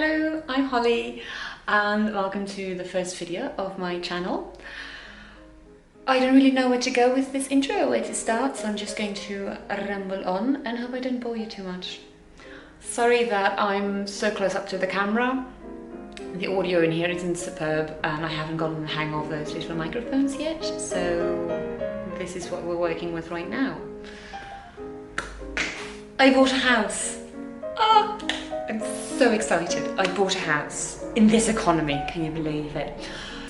Hello, I'm Holly and welcome to the first video of my channel. I don't really know where to go with this intro or where to start, so I'm just going to ramble on and hope I don't bore you too much. Sorry that I'm so close up to the camera. The audio in here isn't superb and I haven't gotten the hang of those little microphones yet, so this is what we're working with right now. I bought a house. Oh, I'm so excited. I bought a house in this economy, can you believe it?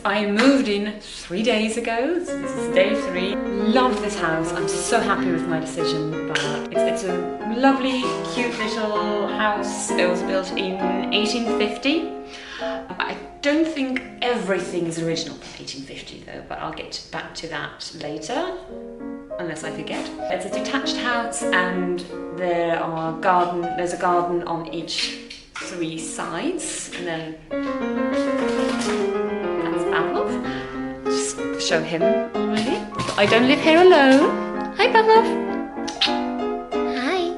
I moved in 3 days ago, so this is day 3. Love this house, I'm so happy with my decision, but it's a lovely, cute little house. It was built in 1850. I don't think everything is original from 1850 though, but I'll get back to that later, unless I forget. It's a detached house and there's a garden on each 3 sides, and then that's Pavlov. Just show him already. I don't live here alone. Hi Pavlov. Hi.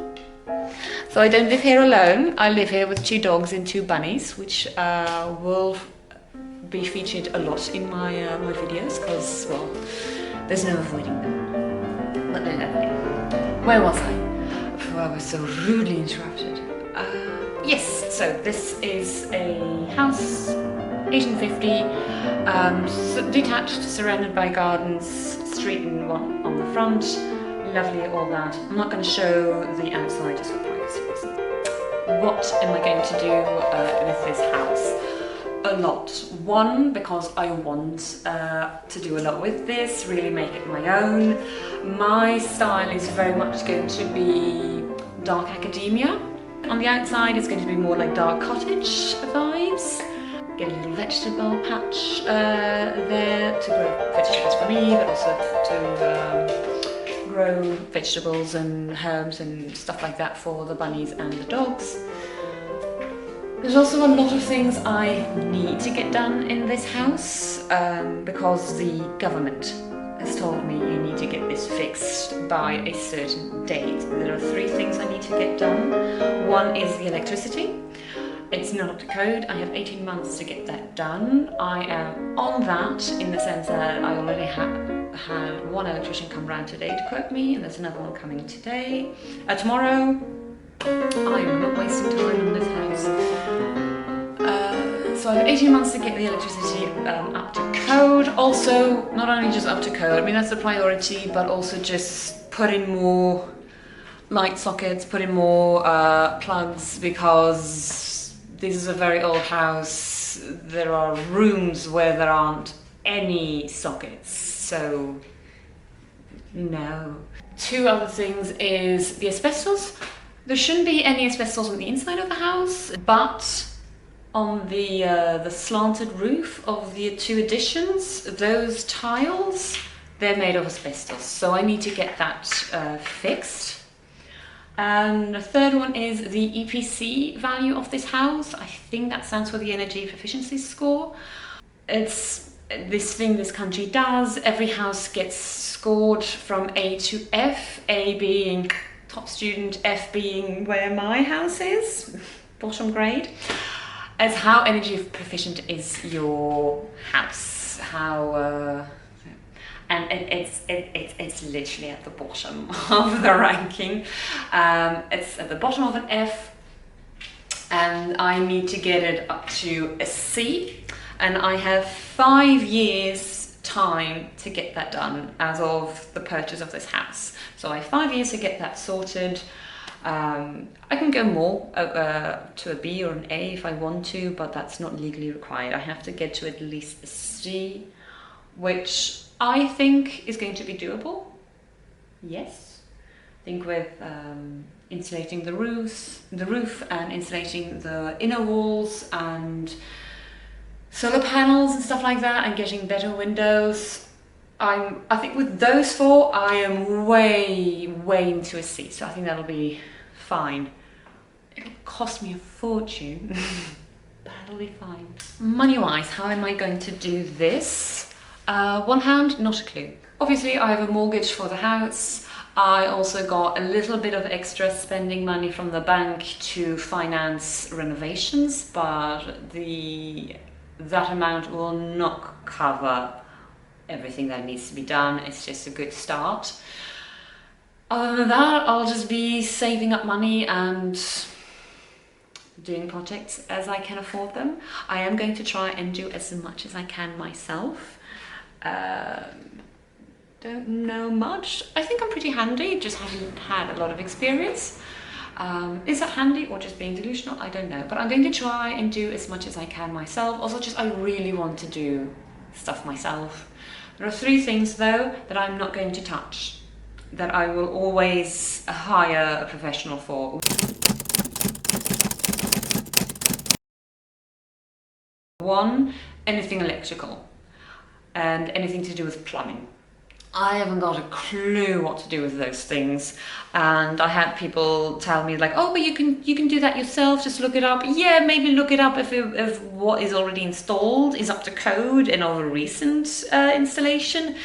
So I don't live here alone. I live here with 2 dogs and 2 bunnies, which will be featured a lot in my videos because, well, there's no avoiding them. But no, where was I? Oh, I was so rudely interrupted. Yes, so this is a house, 1850, detached, surrounded by gardens, street and one on the front. Lovely, all that. I'm not going to show the outside just for privacy reasons. What am I going to do with this house? A lot. One, because I want to do a lot with this, really make it my own. My style is very much going to be dark academia. On the outside it's going to be more like dark cottage vibes. Get a little vegetable patch there to grow vegetables for me, but also to grow vegetables and herbs and stuff like that for the bunnies and the dogs. There's also a lot of things I need to get done in this house because the government has told me you need to get this fixed by a certain date. There are 3 things I need to get done. One is the electricity. It's not up to code. I have 18 months to get that done. I am on that in the sense that I already had one electrician come round today to quote me, and there's another one coming tomorrow. I am not wasting time on this house. So I have 18 months to get the electricity up to code. Also, not only just up to code, I mean that's a priority, but also just put in more light sockets, put in more plugs, because this is a very old house. There are rooms where there aren't any sockets, so no. 2 other things is the asbestos. There shouldn't be any asbestos on the inside of the house, but on the slanted roof of the 2 additions, those tiles, they're made of asbestos, so I need to get that fixed. And the 3rd one is the EPC value of this house. I think that stands for the Energy Proficiency Score. It's this thing this country does. Every house gets scored from A to F, A being top student, F being where my house is, bottom grade. As how energy proficient is your house, and it's literally at the bottom of the ranking. It's at the bottom of an F, and I need to get it up to a C, and I have 5 years time to get that done as of the purchase of this house. So I have 5 years to get that sorted. I can go more to a B or an A if I want to, but that's not legally required. I have to get to at least a C, which I think is going to be doable. Yes. I think with insulating the roof and insulating the inner walls and solar panels and stuff like that, and getting better windows, I think with those 4 I am way into a C, so I think that'll be fine. It'll cost me a fortune, but it'll be fine. Money wise, how am I going to do this? One hand, not a clue. Obviously I have a mortgage for the house. I also got a little bit of extra spending money from the bank to finance renovations, but that amount will not cover everything that needs to be done. It's just a good start. Other than that, I'll just be saving up money and doing projects as I can afford them. I am going to try and do as much as I can myself. Don't know much. I think I'm pretty handy, just haven't had a lot of experience. Is that handy or just being delusional? I don't know, but I'm going to try and do as much as I can myself. Also, just I really want to do stuff myself. There are 3 things though that I'm not going to touch, that I will always hire a professional for. One, anything electrical and anything to do with plumbing. I haven't got a clue what to do with those things, and I had people tell me like, oh, but you can do that yourself, just look it up. Yeah, maybe look it up if what is already installed is up to code and of a recent installation.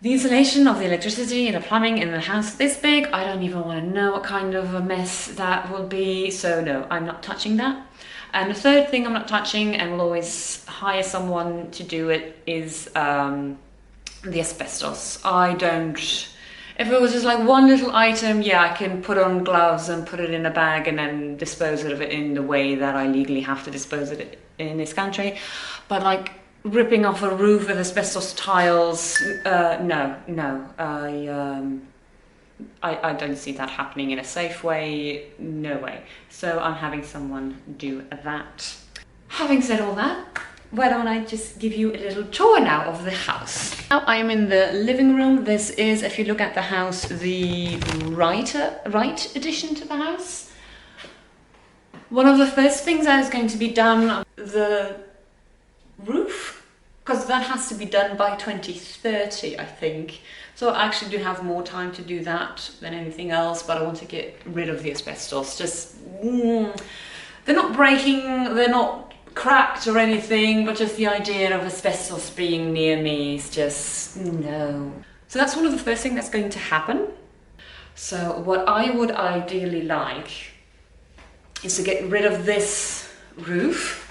The installation of the electricity and the plumbing in a house this big, I don't even want to know what kind of a mess that will be, so no, I'm not touching that. And the third thing I'm not touching, and will always hire someone to do it, is the asbestos. If it was just like one little item, yeah, I can put on gloves and put it in a bag and then dispose of it in the way that I legally have to dispose of it in this country. But like ripping off a roof with asbestos tiles, no, I don't see that happening in a safe way, no way. So I'm having someone do that. Having said all that, why don't I just give you a little tour now of the house. Now I am in the living room. This is, if you look at the house, the right addition to the house. One of the first things that is going to be done, the roof, because that has to be done by 2030, I think. So I actually do have more time to do that than anything else, but I want to get rid of the asbestos. Just, they're not breaking, they're not cracked or anything, but just the idea of asbestos being near me is just, no. So that's one of the first things that's going to happen. So what I would ideally like is to get rid of this roof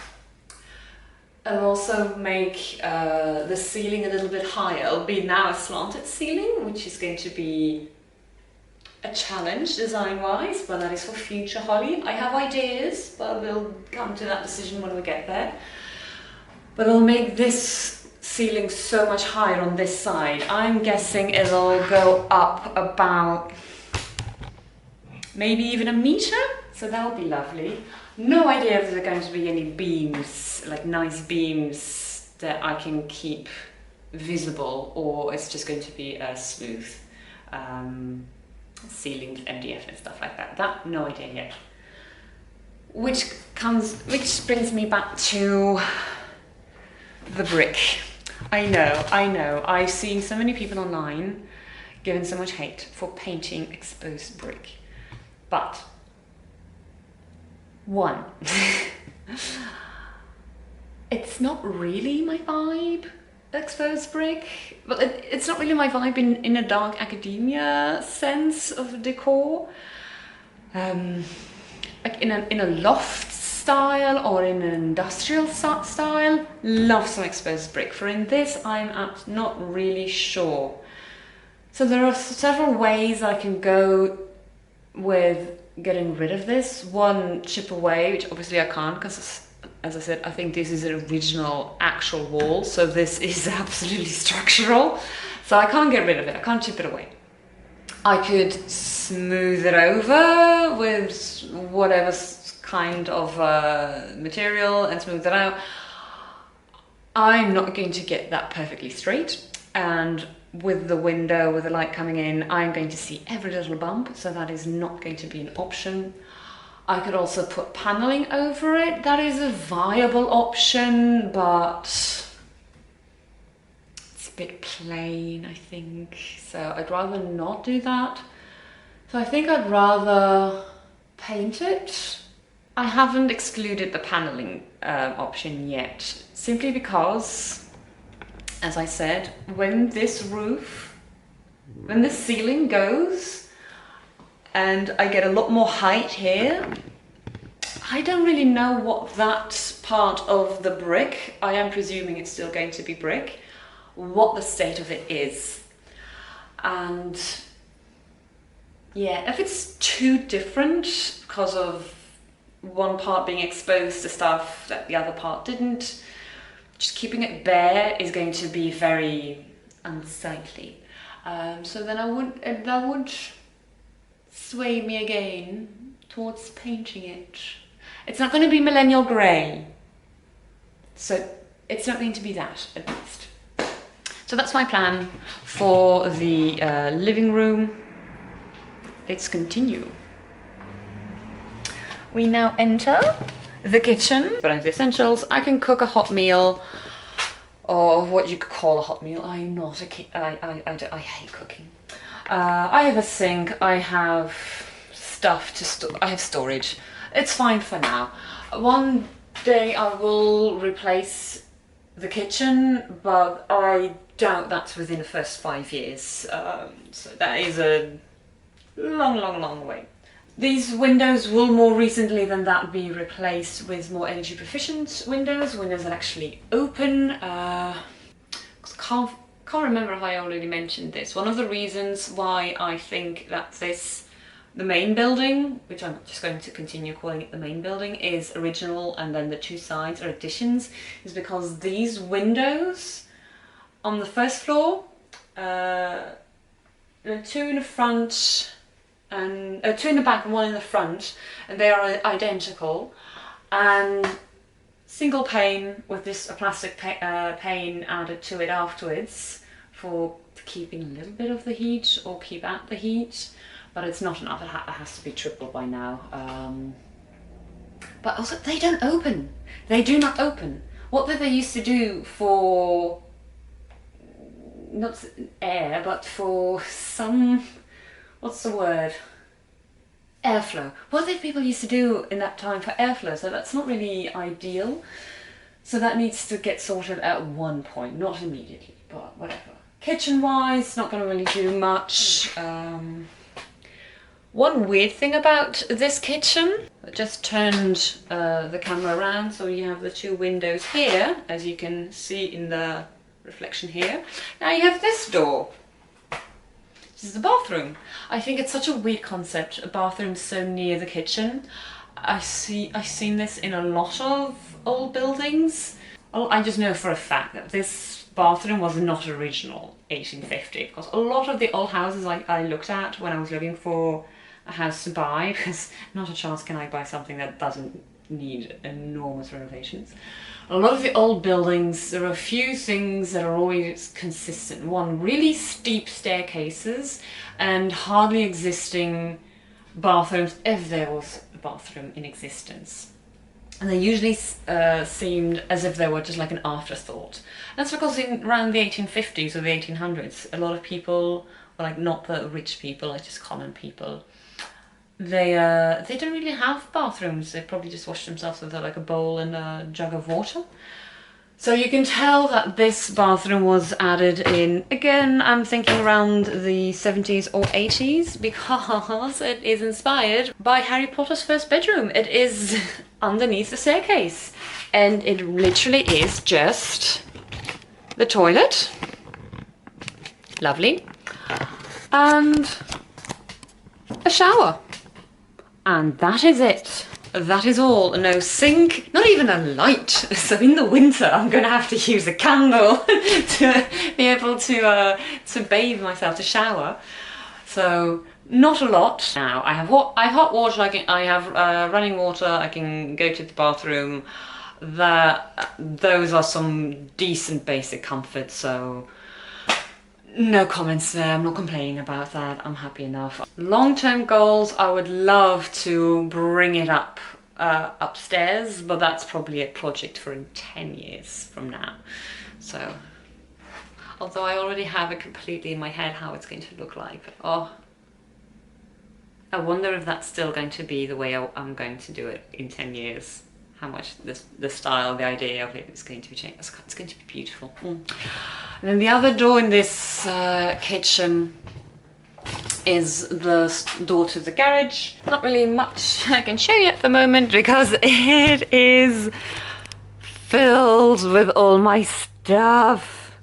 and also make the ceiling a little bit higher. It'll be now a slanted ceiling, which is going to be a challenge design-wise, but that is for future Holly. I have ideas, but we'll come to that decision when we get there. But it'll make this ceiling so much higher on this side. I'm guessing it'll go up about maybe even a meter, so that'll be lovely. No idea if there are going to be any beams, like nice beams that I can keep visible, or it's just going to be a smooth ceiling with MDF and stuff like that. That, no idea yet. Which brings me back to the brick. I know, I've seen so many people online given so much hate for painting exposed brick. But, one, it's not really my vibe, exposed brick. Well, it's not really my vibe in a dark academia sense of decor. Like in a loft style or in an industrial style, love some exposed brick. For in this, I'm not really sure. So there are several ways I can go with getting rid of this. One, chip away, which obviously I can't because, as I said, I think this is an original actual wall, so this is absolutely structural. So I can't get rid of it, I can't chip it away. I could smooth it over with whatever kind of material and smooth it out. I'm not going to get that perfectly straight, and with the window, with the light coming in, I'm going to see every little bump, so that is not going to be an option. I could also put paneling over it. That is a viable option, but it's a bit plain, I think. So I'd rather not do that. So I think I'd rather paint it. I haven't excluded the paneling option yet, simply because, as I said, when this roof when the ceiling goes and I get a lot more height here, I don't really know what that part of the brick, I am presuming it's still going to be brick, what the state of it is. And yeah, if it's too different because of one part being exposed to stuff that the other part didn't, just keeping it bare is going to be very unsightly. So then that would sway me again towards painting it. It's not going to be millennial grey, so it's not going to be that, at least. So that's my plan for the living room. Let's continue. We now enter the kitchen. But I have the essentials. I can cook a hot meal, or what you could call a hot meal. I'm not a kid. I hate cooking. I have a sink. I have stuff to store. I have storage. It's fine for now. One day I will replace the kitchen, but I doubt that's within the first 5 years. So that is a long way. These windows will more recently than that be replaced with more energy proficient windows that actually open. Can't remember if I already mentioned this. One of the reasons why I think that the main building, which I'm just going to continue calling it the main building, is original and then the two sides are additions, is because these windows on the first floor, there are two in the front and two in the back and one in the front, and they are identical, and single pane with this plastic pane added to it afterwards for keeping a little bit of the heat or keep out the heat, but it's not enough. It has to be triple by now. But also they don't open. They do not open. What did they used to do for not air, but for some, what's the word? Airflow. What did people used to do in that time for airflow? So that's not really ideal. So that needs to get sorted at one point, not immediately, but whatever. Kitchen-wise, not going to really do much. One weird thing about this kitchen, I just turned the camera around so you have the two windows here, as you can see in the reflection here. Now you have this door. This is the bathroom. I think it's such a weird concept, a bathroom so near the kitchen. I've seen this in a lot of old buildings. Well, I just know for a fact that this bathroom was not original 1850, because a lot of the old houses I looked at when I was looking for a house to buy, because not a chance can I buy something that doesn't need enormous renovations. A lot of the old buildings, there are a few things that are always consistent. One, really steep staircases and hardly existing bathrooms, if there was a bathroom in existence. And they usually seemed as if they were just like an afterthought. That's because around the 1850s or the 1800s, a lot of people, well, like not the rich people, like just common people, they don't really have bathrooms. They probably just wash themselves with like a bowl and a jug of water. So you can tell that this bathroom was added in, again, I'm thinking around the 70s or 80s, because it is inspired by Harry Potter's first bedroom. It is underneath the staircase, and it literally is just the toilet, lovely, and a shower. And that is it. That is all. No sink, not even a light. So in the winter, I'm going to have to use a candle to be able to bathe myself, to shower. So not a lot. Now I have hot water. I have running water. I can go to the bathroom. Those are some decent basic comforts. So no comments there. I'm not complaining about that. I'm happy enough. Long-term goals, I would love to bring it up upstairs, but that's probably a project for 10 years from now. So, although I already have it completely in my head how it's going to look like, but oh, I wonder if that's still going to be the way I'm going to do it in 10 years. How much the style, the idea of it is going to be changed. It's going to be beautiful. And then the other door in this kitchen is the door to the garage. Not really much I can show you at the moment because it is filled with all my stuff.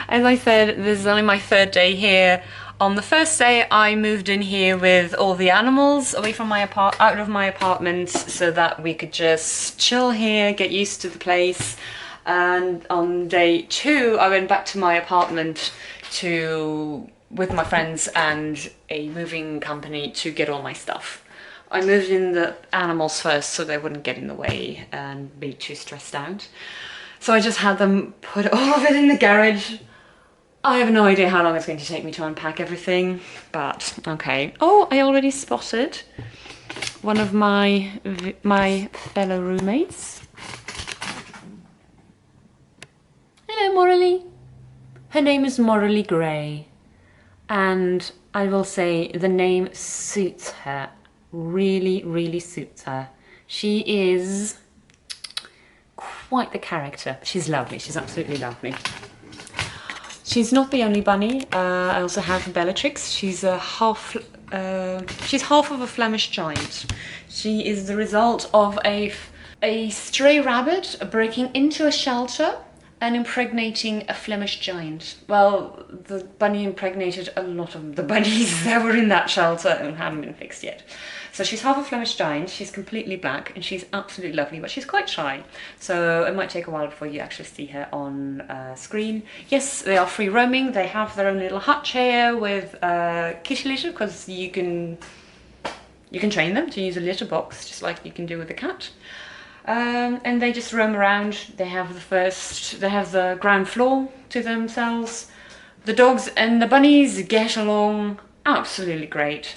As I said, this is only my 3rd day here. On the first day, I moved in here with all the animals away from my out of my apartment so that we could just chill here, get used to the place. And on day 2, I went back to my apartment with my friends and a moving company to get all my stuff. I moved in the animals first so they wouldn't get in the way and be too stressed out. So I just had them put all of it in the garage. I have no idea how long it's going to take me to unpack everything, but okay. Oh, I already spotted one of my fellow roommates. Hello, Morally. Her name is Morally Gray, and I will say the name suits her. Really, really suits her. She is quite the character. She's lovely. She's absolutely lovely. She's not the only bunny. I also have Bellatrix. She's half of a Flemish giant. She is the result of a stray rabbit breaking into a shelter and impregnating a Flemish giant. Well, the bunny impregnated a lot of the bunnies that were in that shelter and haven't been fixed yet. So she's half a Flemish giant, she's completely black, and she's absolutely lovely, but she's quite shy. So it might take a while before you actually see her on screen. Yes, they are free roaming. They have their own little hutch here with kitty litter, because you can train them to use a litter box, just like you can do with a cat. And they just roam around. They have the ground floor to themselves. The dogs and the bunnies get along absolutely great.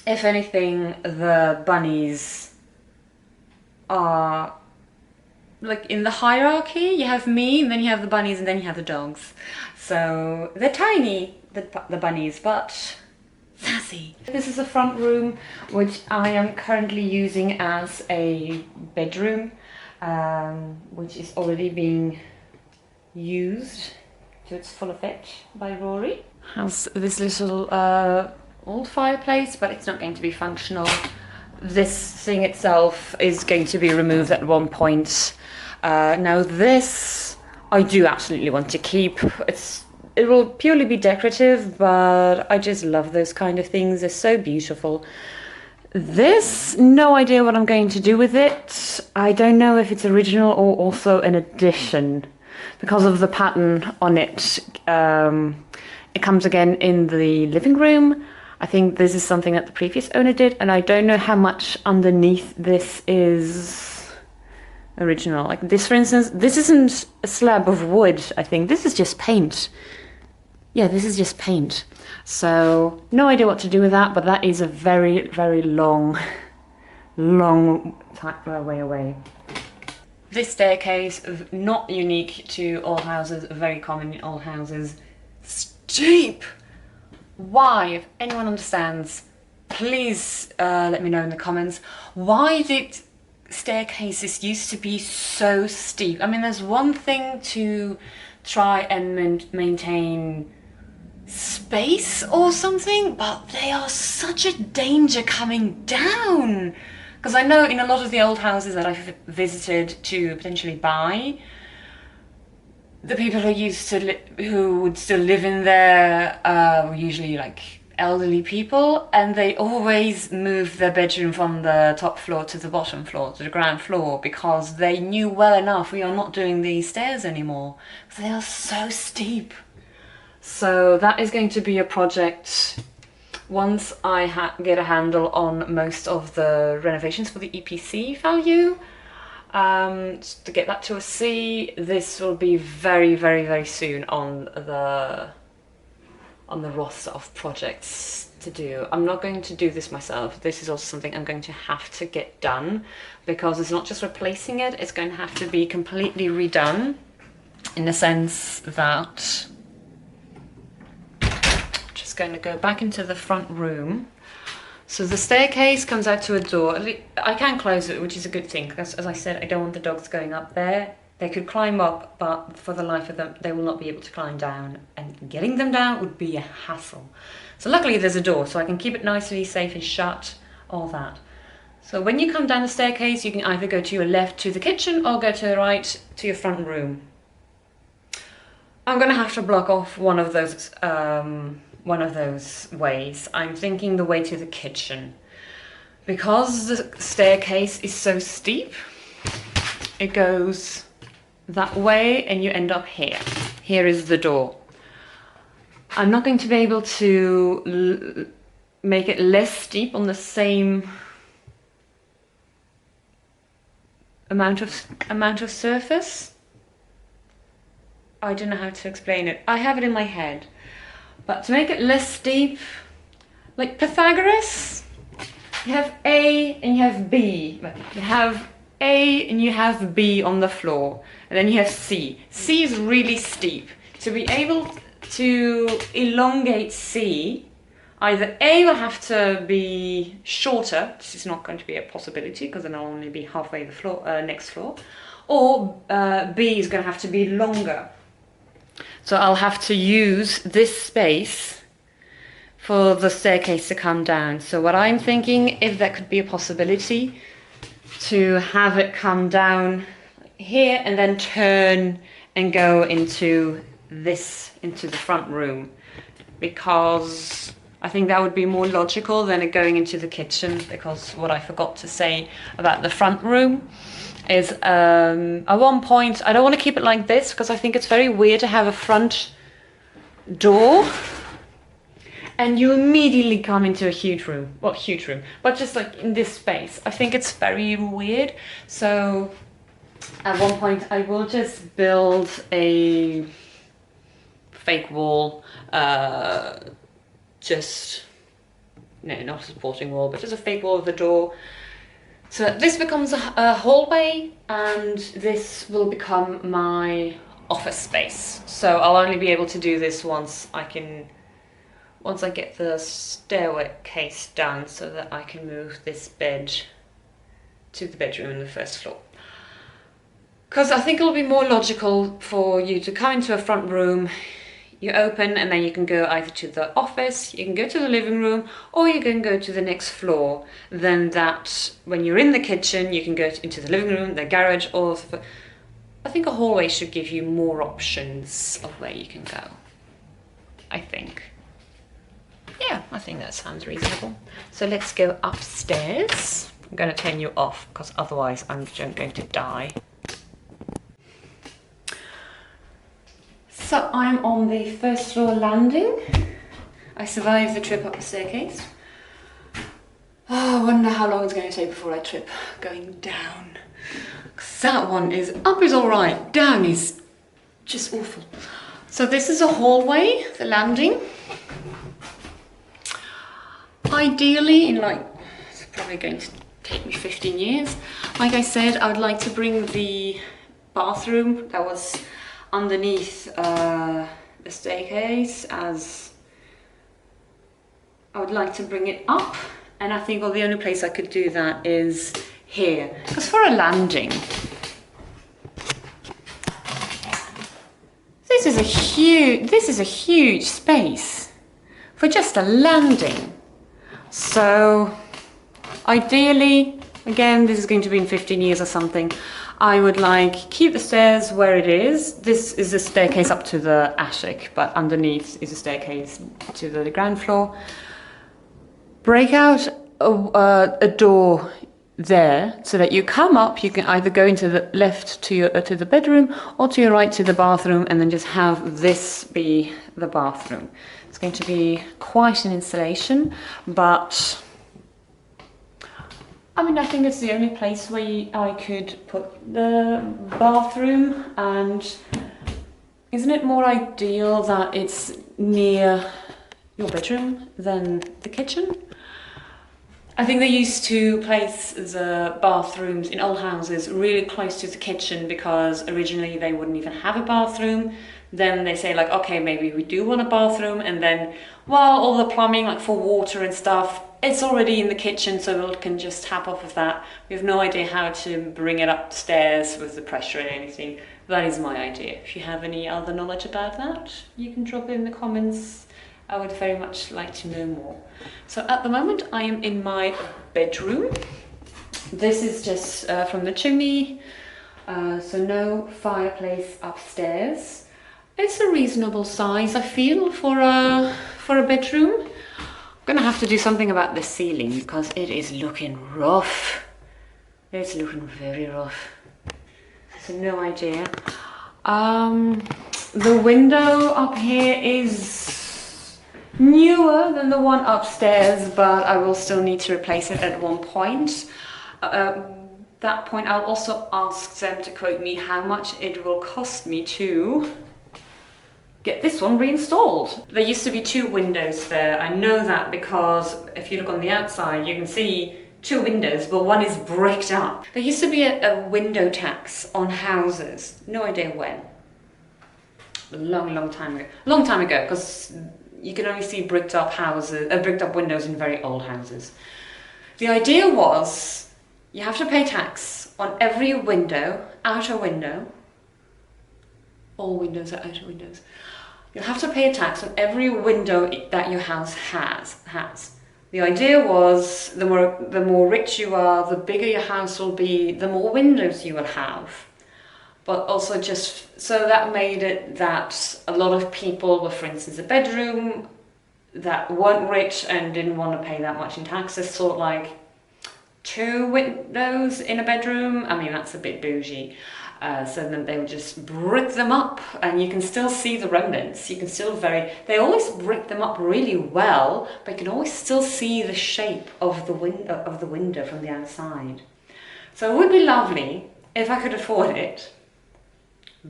If anything, the bunnies are like in the hierarchy. You have me, and then you have the bunnies, and then you have the dogs. So they're tiny, the bunnies, but sassy. This is the front room, which I am currently using as a bedroom, which is already being used to its full effect by Rory. Has this little old fireplace, but it's not going to be functional. This thing itself is going to be removed at one point. Now this I do absolutely want to keep. It will purely be decorative, but I just love those kind of things. They're so beautiful. This, no idea what I'm going to do with it. I don't know if it's original or also an addition because of the pattern on it. It comes again in the living room. I think this is something that the previous owner did, and I don't know how much underneath this is original. Like this, for instance, this isn't a slab of wood, I think. This is just paint. Yeah, this is just paint. So, no idea what to do with that, but that is a very, very long way away. This staircase, not unique to all houses, very common in all houses. Steep! Why, if anyone understands, please let me know in the comments. Why did staircases used to be so steep? I mean, there's one thing to try and maintain space or something, but they are such a danger coming down. Because I know in a lot of the old houses that I've visited to potentially buy, the people who would still live in there were usually like elderly people, and they always moved their bedroom from the top floor to the bottom floor, to the ground floor, because they knew well enough we are not doing these stairs anymore. They are so steep. So that is going to be a project once I get a handle on most of the renovations for the EPC value. To get that to a C, this will be very, very, very soon on the roster of projects to do. I'm not going to do this myself. This is also something I'm going to have to get done, because it's not just replacing it, it's going to have to be completely redone, in the sense that I'm just going to go back into the front room. So the staircase comes out to a door. I can close it, which is a good thing, because as I said, I don't want the dogs going up there. They could climb up, but for the life of them, they will not be able to climb down, and getting them down would be a hassle. So luckily there's a door, so I can keep it nicely safe and shut, all that. So when you come down the staircase, you can either go to your left to the kitchen or go to the right to your front room. I'm gonna have to block off one of those ways. I'm thinking the way to the kitchen. Because the staircase is so steep, it goes that way and you end up here. Here is the door. I'm not going to be able to make it less steep on the same amount of surface. I don't know how to explain it. I have it in my head. But to make it less steep, like Pythagoras, you have A and you have B. You have A and you have B on the floor. And then you have C. C is really steep. To be able to elongate C, either A will have to be shorter. This is not going to be a possibility because then I'll only be halfway the floor, next floor. Or B is going to have to be longer. So I'll have to use this space for the staircase to come down. So what I'm thinking, if that could be a possibility, to have it come down here and then turn and go into the front room, because I think that would be more logical than it going into the kitchen. Because what I forgot to say about the front room is at one point, I don't want to keep it like this because I think it's very weird to have a front door and you immediately come into a huge room. Well, huge room, but just like in this space. I think it's very weird. So at one point I will just build a fake wall, not a supporting wall, but just a fake wall with a door. So this becomes a hallway and this will become my office space. So I'll only be able to do this once I get the staircase done, so that I can move this bed to the bedroom in the first floor. Because I think it'll be more logical for you to come into a front room, you open and then you can go either to the office, you can go to the living room, or you can go to the next floor. Then that, when you're in the kitchen, you can go into the living room, the garage, or I think a hallway should give you more options of where you can go. I think. Yeah, I think that sounds reasonable. So let's go upstairs. I'm going to turn you off because otherwise I'm going to die. So I'm on the first floor landing. I survived the trip up the staircase. Oh, I wonder how long it's going to take before I trip going down. 'Cause that one is, up is alright, down is just awful. So this is a hallway, the landing. Ideally, it's probably going to take me 15 years. Like I said, I would like to bring the bathroom that was underneath the staircase, as I would like to bring it up, and I think the only place I could do that is here, because for a landing, this is a huge space for just a landing. So ideally, again, this is going to be in 15 years or something, I would keep the stairs where it is. This is a staircase up to the attic, but underneath is a staircase to the ground floor. Break out a door there so that you come up, you can either go into the left to the bedroom or to your right to the bathroom, and then just have this be the bathroom. It's going to be quite an installation, but I think it's the only place where I could put the bathroom, and isn't it more ideal that it's near your bedroom than the kitchen? I think they used to place the bathrooms in old houses really close to the kitchen because originally they wouldn't even have a bathroom. Then they say like, okay, maybe we do want a bathroom, and then, well, all the plumbing like for water and stuff, it's already in the kitchen, so we can just tap off of that. We have no idea how to bring it upstairs with the pressure and anything. That is my idea. If you have any other knowledge about that, you can drop it in the comments. I would very much like to know more. So at the moment I am in my bedroom. This is just from the chimney, so no fireplace upstairs. It's a reasonable size, I feel, for a bedroom. I'm gonna have to do something about the ceiling because it is looking rough. It's looking very rough. So no idea. The window up here is newer than the one upstairs, but I will still need to replace it at one point. That point I'll also ask them to quote me how much it will cost me to get this one reinstalled. There used to be 2 windows there. I know that because if you look on the outside, you can see 2 windows, but one is bricked up. There used to be a window tax on houses. No idea when. A long time ago. Long time ago, because you can only see bricked up houses, bricked up windows in very old houses. The idea was you have to pay tax on every window, outer window. All windows are outer windows. You'll have to pay a tax on every window that your house has. The idea was the more rich you are, the bigger your house will be, the more windows you will have. But also just, so that made it that a lot of people were, for instance, a bedroom that weren't rich and didn't want to pay that much in taxes, sort of like 2 windows in a bedroom. I mean, that's a bit bougie. So then they would just brick them up, and you can still see the remnants. You can still they always brick them up really well, but you can always still see the shape of the window from the outside. So it would be lovely if I could afford it,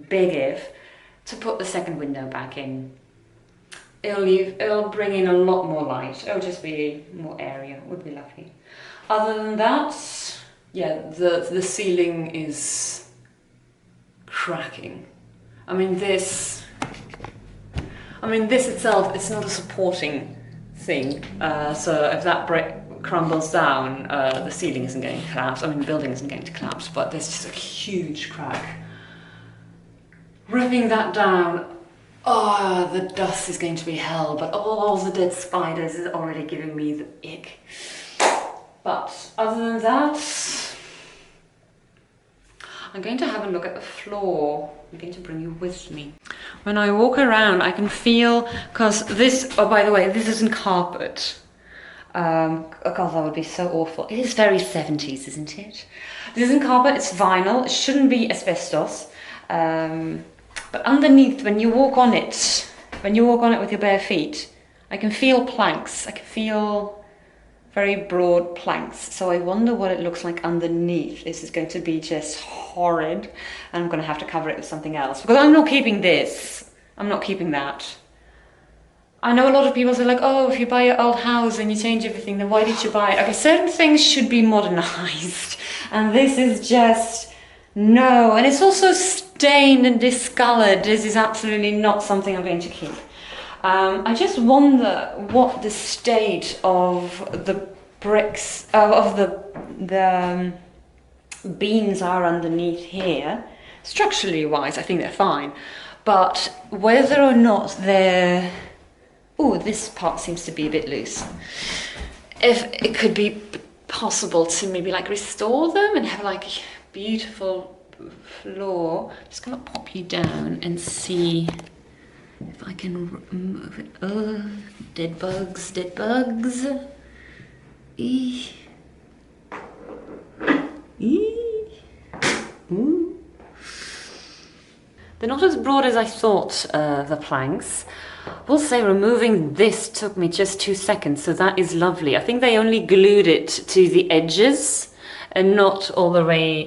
big if, to put the second window back in. It'll bring in a lot more light. It'll just be more area. It would be lovely. Other than that, yeah, the ceiling is cracking. I mean this itself, it's not a supporting thing. So if that brick crumbles down, the ceiling isn't going to collapse. I mean, the building isn't going to collapse, but there's just a huge crack. Ripping that down, oh, the dust is going to be hell, but all the dead spiders is already giving me the ick. But other than that, I'm going to have a look at the floor. I'm going to bring you with me. When I walk around, I can feel, because this, oh, by the way, this isn't carpet. God, that would be so awful. It is very 70s, isn't it? This isn't carpet, it's vinyl. It shouldn't be asbestos. But underneath, when you walk on it with your bare feet, I can feel planks. I can feel very broad planks. So I wonder what it looks like underneath. This is going to be just horrid, and I'm going to have to cover it with something else, because I'm not keeping this. I'm not keeping that. I know a lot of people say like, oh, if you buy your old house and you change everything, then why did you buy it? Okay, certain things should be modernized, and this is just no. And it's also stained and discolored. This is absolutely not something I'm going to keep. I just wonder what the state of the bricks, of the beams are underneath here. Structurally wise, I think they're fine, but whether or not they're, oh, this part seems to be a bit loose. If it could be possible to maybe like restore them and have like a beautiful floor. Just gonna pop you down and see if I can move it. Oh, dead bugs, dead bugs. Eee. Eee. Ooh. They're not as broad as I thought, the planks. We'll say removing this took me just 2 seconds, so that is lovely. I think they only glued it to the edges and not all the way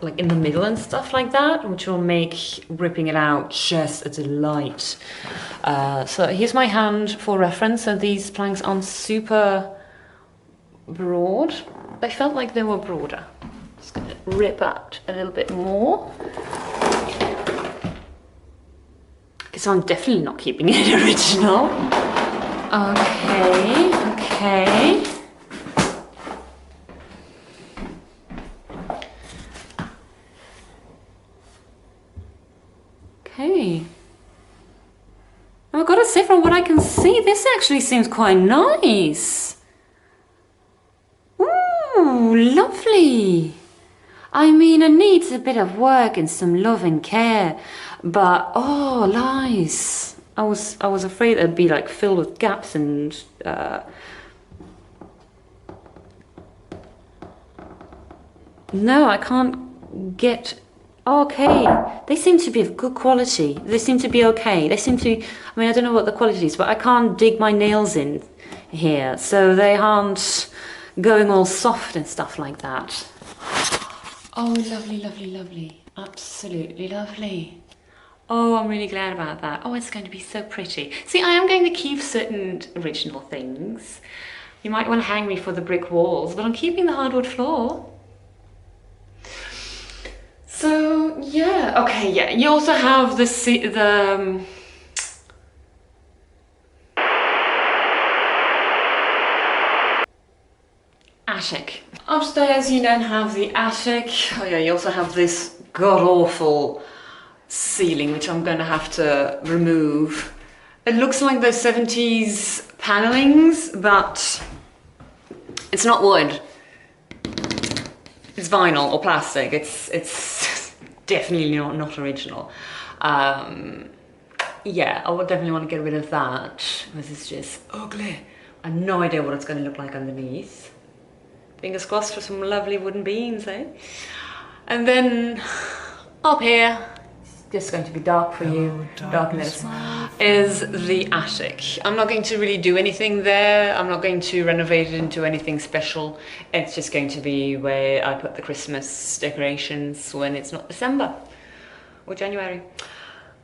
like in the middle and stuff like that, which will make ripping it out just a delight. So here's my hand for reference. So these planks aren't super broad. They felt like they were broader. Just gonna rip out a little bit more. So I'm definitely not keeping it original. Okay, okay. Okay. I've got to say, from what I can see, this actually seems quite nice. Ooh, lovely. I mean, it needs a bit of work and some love and care, but oh, nice. I was afraid it'd be like filled with gaps and no, I can't get. Okay, they seem to be of good quality. They seem to be okay. They seem to. I mean, I don't know what the quality is, but I can't dig my nails in here, so they aren't going all soft and stuff like that. Oh, lovely, lovely, lovely. Absolutely lovely. Oh, I'm really glad about that. Oh, it's going to be so pretty. See, I am going to keep certain original things. You might want to hang me for the brick walls, but I'm keeping the hardwood floor. So, yeah. Okay, yeah. You also have the attic. Upstairs you don't have the attic. Oh yeah, you also have this god-awful ceiling, which I'm going to have to remove. It looks like those 70s panellings, but it's not wood. It's vinyl or plastic. It's definitely not original. Yeah, I would definitely want to get rid of that, because it's just ugly. I have no idea what it's going to look like underneath. Fingers crossed for some lovely wooden beams, eh? And then up here, it's just going to be dark for you, darkness, is the attic. I'm not going to really do anything there. I'm not going to renovate it into anything special. It's just going to be where I put the Christmas decorations when it's not December or January.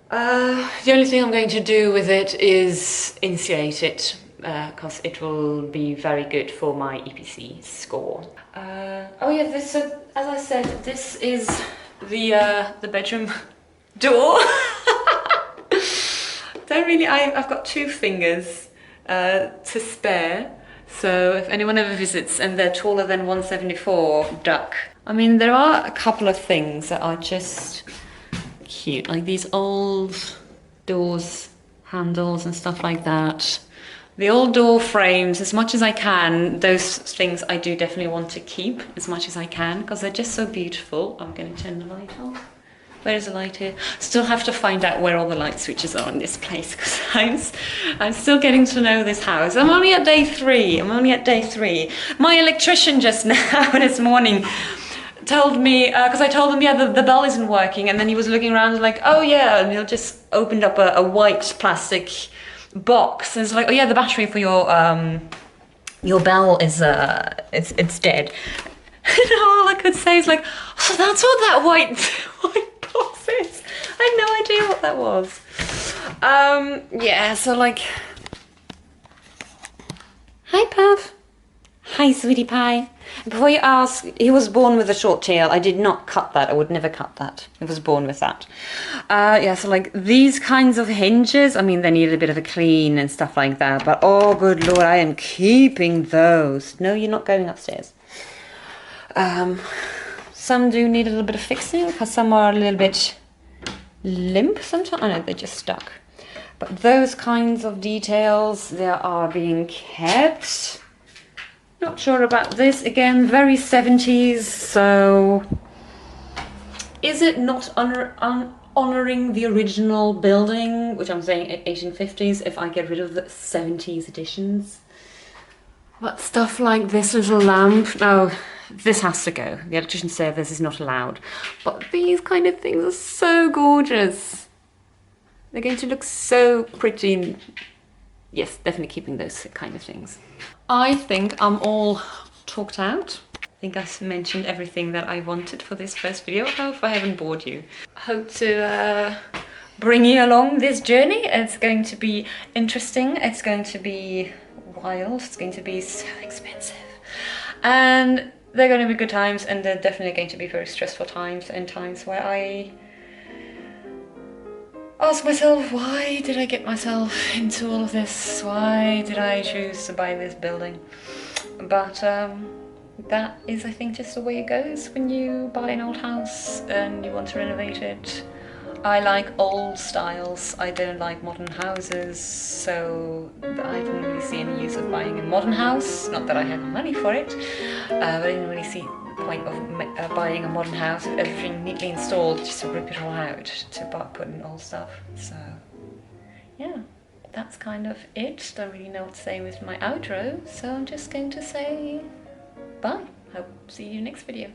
The only thing I'm going to do with it is insulate it, because it will be very good for my EPC score. Oh yeah, this, as I said, this is the bedroom door. Don't really, I've got 2 fingers to spare, so if anyone ever visits and they're taller than 174, duck. I mean, there are a couple of things that are just cute, like these old doors, handles and stuff like that. The old door frames, as much as I can, those things I do definitely want to keep as much as I can, because they're just so beautiful. I'm going to turn the light off. Where's the light here? Still have to find out where all the light switches are in this place, because I'm still getting to know this house. I'm only at day 3. My electrician just now this morning told me, because I told him, yeah, the bell isn't working, and then he was looking around like, oh yeah, and he just opened up a white plastic box, and it's like, oh yeah, the battery for your bell is it's dead. And all I could say is like, so that's what that white box is. I had no idea what that was. Yeah, so like, hi Puff. Hi sweetie pie. Before you ask, he was born with a short tail. I did not cut that. I would never cut that. He was born with that. Yeah, so like these kinds of hinges, I mean, they need a bit of a clean and stuff like that. But oh, good Lord, I am keeping those. No, you're not going upstairs. Some do need a little bit of fixing, because some are a little bit limp sometimes. I know, they're just stuck. But those kinds of details, they are being kept. Not sure about this. Again, very 70s, so is it not honouring the original building, which I'm saying 1850s, if I get rid of the 70s editions? But stuff like this little lamp, no, this has to go. The electrician said this is not allowed. But these kind of things are so gorgeous. They're going to look so pretty. Yes, definitely keeping those kind of things. I think I'm all talked out. I think I mentioned everything that I wanted for this first video. I hope I haven't bored you. I hope to bring you along this journey. It's going to be interesting. It's going to be wild. It's going to be so expensive. And they're going to be good times, and they're definitely going to be very stressful times, and times where I ask myself, why did I get myself into all of this? Why did I choose to buy this building? But that is, I think, just the way it goes when you buy an old house and you want to renovate it. I like old styles, I don't like modern houses, so I didn't really see any use of buying a modern house. Not that I had money for it, but I didn't really see the point of buying a modern house with everything neatly installed just to rip it all out to put in old stuff. So yeah, that's kind of it. Don't really know what to say with my outro, so I'm just going to say bye. Hope to see you next video.